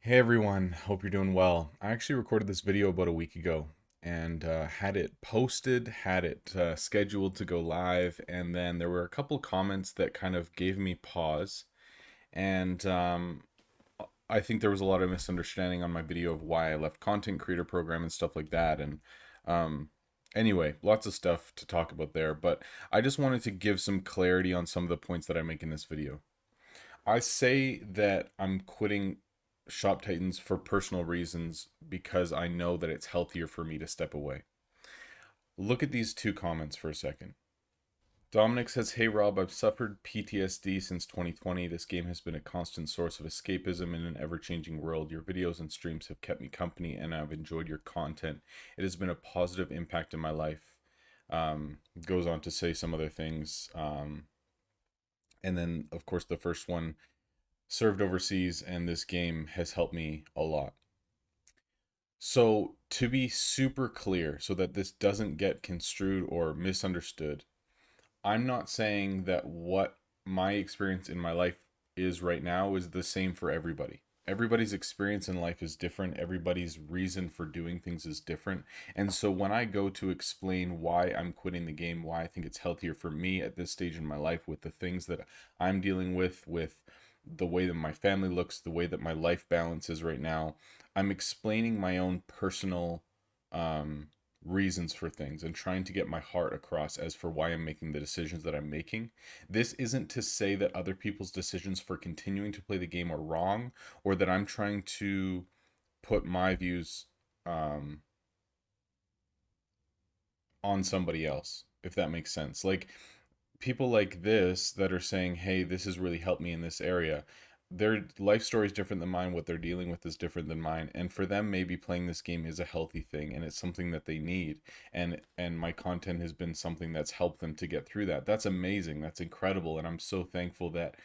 Hey everyone, hope you're doing well. I actually recorded this video about a week ago and had it posted, had it scheduled to go live, and then there were a couple comments that kind of gave me pause. And I think there was a lot of misunderstanding on my video of why I left content creator program and stuff like that. And um, anyway, lots of stuff to talk about there, but I just wanted to give some clarity on some of the points that I make in this video. I say that I'm quitting Shop Titans for personal reasons because I know that it's healthier for me to step away. Look at these two comments for a second. Dominic says, "Hey Rob, I've suffered PTSD since 2020. This game has been a constant source of escapism in an ever changing world. Your videos and streams have kept me company, and I've enjoyed your content. It has been a positive impact in my life." Goes on to say some other things. And then, of course, the first one, served overseas, and this game has helped me a lot. So, to be super clear, so that this doesn't get construed or misunderstood, I'm not saying that what my experience in my life is right now is the same for everybody. Everybody's experience in life is different. Everybody's reason for doing things is different. And so when I go to explain why I'm quitting the game, why I think it's healthier for me at this stage in my life with the things that I'm dealing with the way that my family looks, the way that my life balance is right now, I'm explaining my own personal um, reasons for things and trying to get my heart across as for why I'm making the decisions that I'm making. This isn't to say that other people's decisions for continuing to play the game are wrong or that I'm trying to put my views um, on somebody else, if that makes sense. Like people like this that are saying, "Hey, this has really helped me in this area." Their life story is different than mine. What they're dealing with is different than mine. And for them, maybe playing this game is a healthy thing and it's something that they need. And my content has been something that's helped them to get through that. That's amazing. That's incredible. And I'm so thankful that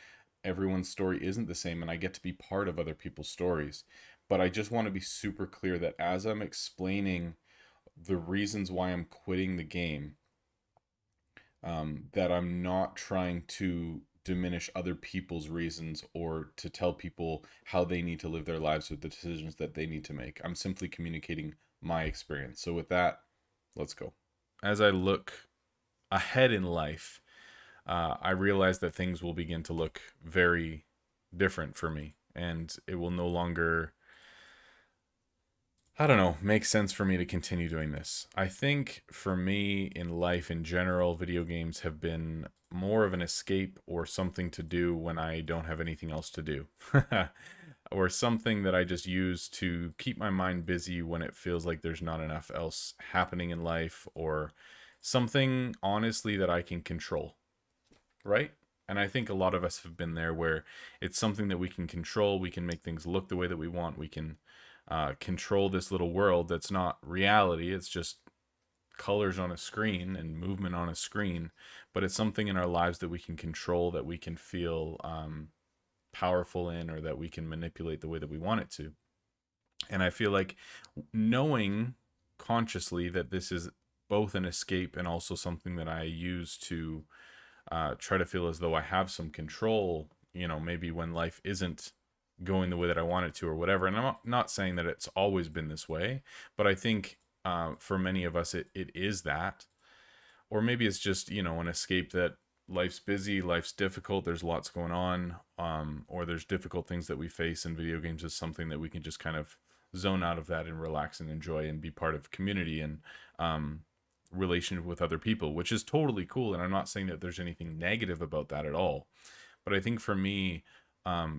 everyone's story isn't the same and I get to be part of other people's stories. But I just want to be super clear that as I'm explaining the reasons why I'm quitting the game, that I'm not trying to diminish other people's reasons or to tell people how they need to live their lives with the decisions that they need to make. I'm simply communicating my experience. So, with that, let's go. As I look ahead in life, I realize that things will begin to look very different for me, and it will no longer, I don't know, make sense for me to continue doing this. I think for me in life in general, video games have been more of an escape or something to do when I don't have anything else to do. Or something that I just use to keep my mind busy when it feels like there's not enough else happening in life, or something honestly that I can control, right? And I think a lot of us have been there where it's something that we can control. We can make things look the way that we want. We can control this little world that's not reality. It's just colors on a screen and movement on a screen. But it's something in our lives that we can control, that we can feel powerful in, or that we can manipulate the way that we want it to. And I feel like knowing consciously that this is both an escape and also something that I use to try to feel as though I have some control, maybe when life isn't going the way that I want it to or whatever. And I'm not saying that it's always been this way, but I think for many of us, it is that. Or maybe it's just, an escape that life's busy, life's difficult, there's lots going on, or there's difficult things that we face, and video games is something that we can just kind of zone out of that and relax and enjoy and be part of community and relationship with other people, which is totally cool. And I'm not saying that there's anything negative about that at all. But I think for me,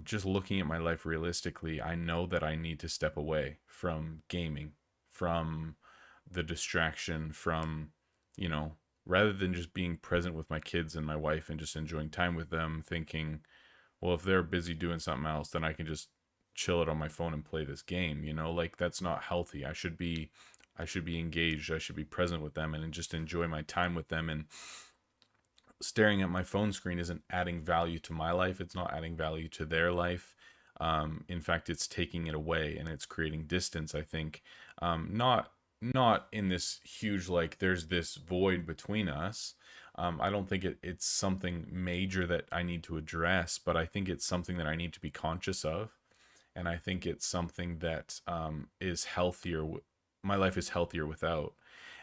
just looking at my life realistically, I know that I need to step away from gaming, from the distraction, from, you know, rather than just being present with my kids and my wife and just enjoying time with them, thinking, well, if they're busy doing something else, then I can just chill it on my phone and play this game, like that's not healthy. I should be engaged. I should be present with them and just enjoy my time with them. And staring at my phone screen isn't adding value to my life. It's not adding value to their life. In fact, it's taking it away and it's creating distance, I think. Not in this huge, like, there's this void between us. I don't think it's something major that I need to address, but I think it's something that I need to be conscious of. and I think it's something that is healthier. My life is healthier without.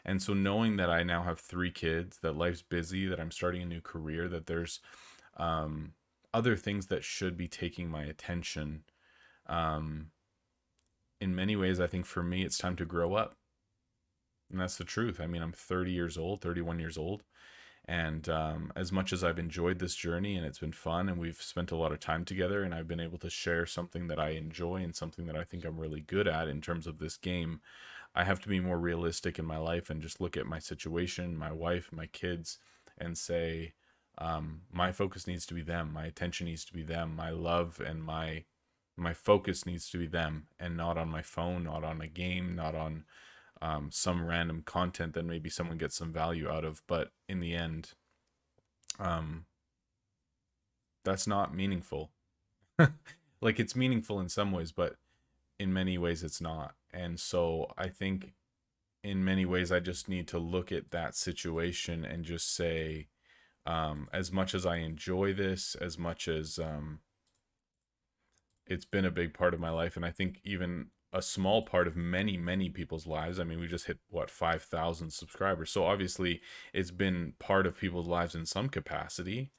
And so knowing that I now have 3 kids, that life's busy, that I'm starting a new career, that there's um, other things that should be taking my attention. Um, in many ways, I think for me, it's time to grow up. And that's the truth. I mean, I'm 30 years old, 31 years old. And as much as I've enjoyed this journey and it's been fun and we've spent a lot of time together and I've been able to share something that I enjoy and something that I think I'm really good at in terms of this game, I have to be more realistic in my life and just look at my situation, my wife, my kids, and say, my focus needs to be them. My attention needs to be them. My love and my focus needs to be them, and not on my phone, not on a game, not on some random content that maybe someone gets some value out of. But in the end, um, that's not meaningful. Like, it's meaningful in some ways, but in many ways it's not. And so I think in many ways I just need to look at that situation and just say, as much as I enjoy this, as much as it's been a big part of my life, and I think even a small part of many, many people's lives. I mean, we just hit what, 5,000 subscribers. So obviously it's been part of people's lives in some capacity.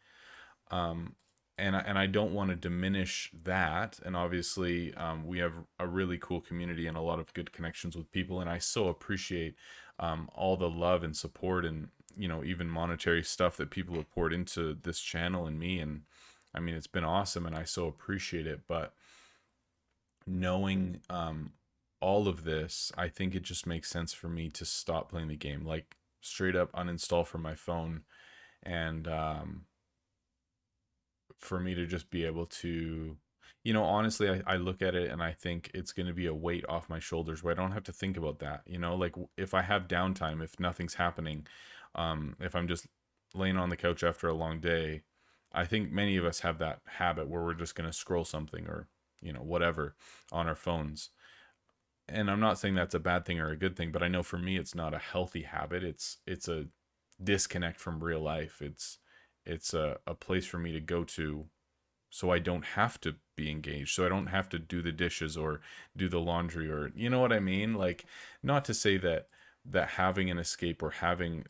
Um, and I don't want to diminish that. And obviously, we have a really cool community and a lot of good connections with people. And I so appreciate all the love and support and, even monetary stuff that people have poured into this channel and me. And I mean, it's been awesome and I so appreciate it. But knowing all of this, I think it just makes sense for me to stop playing the game, like straight up uninstall from my phone, and for me to just be able to, honestly, I look at it and I think it's going to be a weight off my shoulders where I don't have to think about that. Like if I have downtime, if nothing's happening, if I'm just laying on the couch after a long day, I think many of us have that habit where we're just going to scroll something or, whatever on our phones. And I'm not saying that's a bad thing or a good thing, but I know for me it's not a healthy habit. It's a disconnect from real life. It's a place for me to go to so I don't have to be engaged, so I don't have to do the dishes or do the laundry, or you know what I mean? Like, not to say that having an escape or having,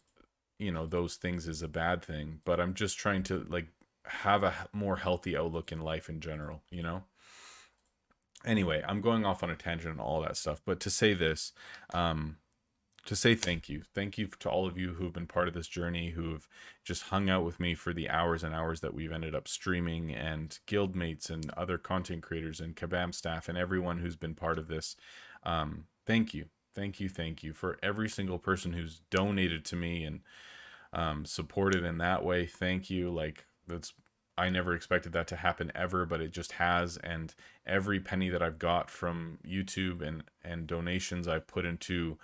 those things is a bad thing, but I'm just trying to like have a more healthy outlook in life in general. Anyway, I'm going off on a tangent and all that stuff, but to say this, to say thank you. Thank you to all of you who've been part of this journey, who've just hung out with me for the hours and hours that we've ended up streaming, and guildmates and other content creators and Kabam staff and everyone who's been part of this. Thank you. Thank you. Thank you for every single person who's donated to me and supported in that way. Thank you. Like, I never expected that to happen ever, but it just has. And every penny that I've got from YouTube and donations I've put into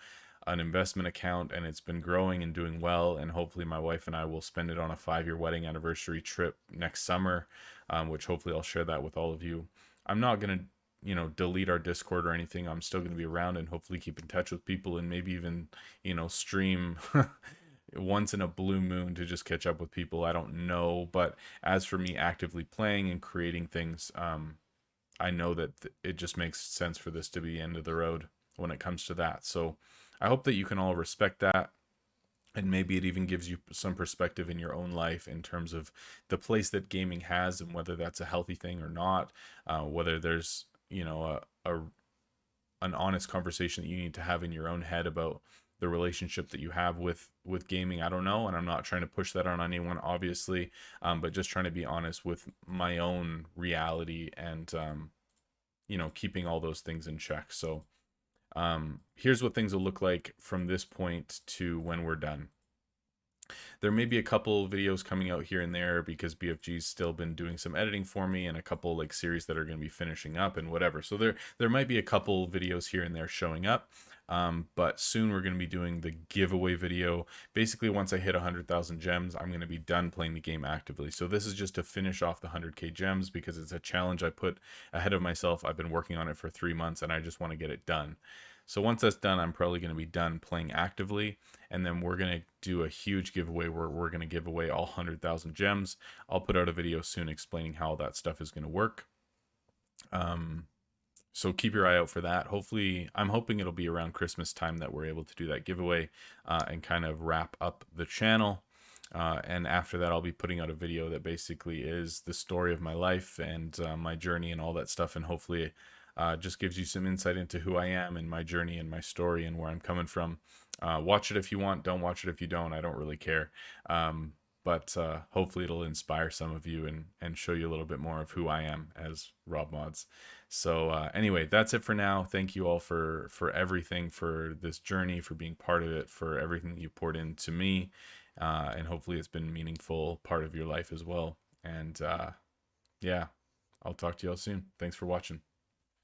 an investment account, and it's been growing and doing well. And hopefully my wife and I will spend it on a 5-year wedding anniversary trip next summer, which hopefully I'll share that with all of you. I'm not going to, delete our Discord or anything. I'm still going to be around and hopefully keep in touch with people, and maybe even, stream once in a blue moon to just catch up with people. I don't know. But as for me actively playing and creating things, I know that it just makes sense for this to be the end of the road when it comes to that. So I hope that you can all respect that. And maybe it even gives you some perspective in your own life in terms of the place that gaming has and whether that's a healthy thing or not. Whether there's, an honest conversation that you need to have in your own head about the relationship that you have with gaming. I don't know, and I'm not trying to push that on anyone, obviously, but just trying to be honest with my own reality and keeping all those things in check. So here's what things will look like from this point to when we're done. There may be a couple videos coming out here and there because BFG's still been doing some editing for me, and a couple like series that are going to be finishing up and whatever. So there might be a couple videos here and there showing up. But soon we're going to be doing the giveaway video. Basically, once I hit 100,000 gems, I'm going to be done playing the game actively. So this is just to finish off the 100k gems because it's a challenge I put ahead of myself. I've been working on it for 3 months and I just want to get it done. So once that's done, I'm probably going to be done playing actively, and then we're going to do a huge giveaway where we're going to give away all 100,000 gems. I'll put out a video soon explaining how that stuff is going to work. So keep your eye out for that. Hopefully, I'm hoping it'll be around Christmas time that we're able to do that giveaway and kind of wrap up the channel. And after that, I'll be putting out a video that basically is the story of my life and my journey and all that stuff. And hopefully, just gives you some insight into who I am and my journey and my story and where I'm coming from. Watch it if you want. Don't watch it if you don't. I don't really care. But hopefully it'll inspire some of you and show you a little bit more of who I am as Rob Mods. So anyway, that's it for now. Thank you all for everything, for this journey, for being part of it, for everything you poured into me. And hopefully it's been a meaningful part of your life as well. And yeah, I'll talk to you all soon. Thanks for watching.